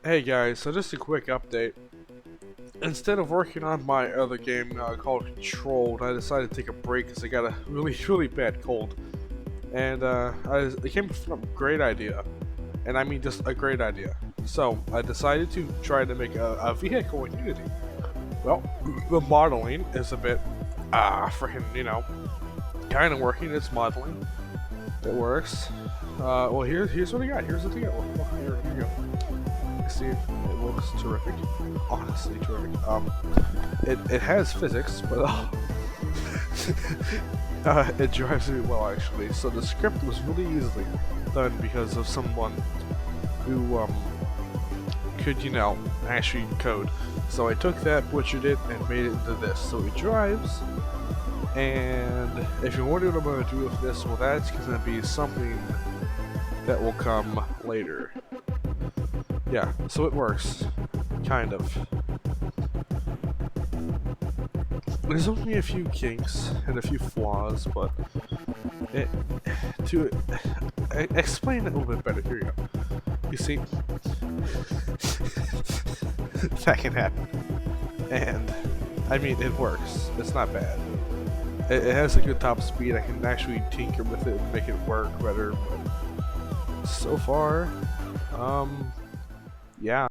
Hey guys, so just a quick update. Instead of working on my other game called Controlled, I decided to take a break because I got a really bad cold. And I came up with a great idea. And I mean just a great idea. So I decided to try to make a vehicle in Unity. Well, the modeling is a bit, freaking, kind of working. It's modeling. It works. Well, here's what I got. Here's the deal. Well, here you go. See, it looks terrific. Honestly, terrific. It has physics, but it drives me well actually. So the script was really easily done because of someone who could actually code. So I took that, butchered it, and made it into this. So it drives. And if you're wondering what I'm going to do with this, well, that's going to be something that will come later. Yeah, so it works. Kind of. There's only a few kinks and a few flaws, but to explain it a little bit better, here you go. You see, that can happen. And, I mean, it works. It's not bad. It has a good top speed. I can actually tinker with it and make it work better, but so far, yeah.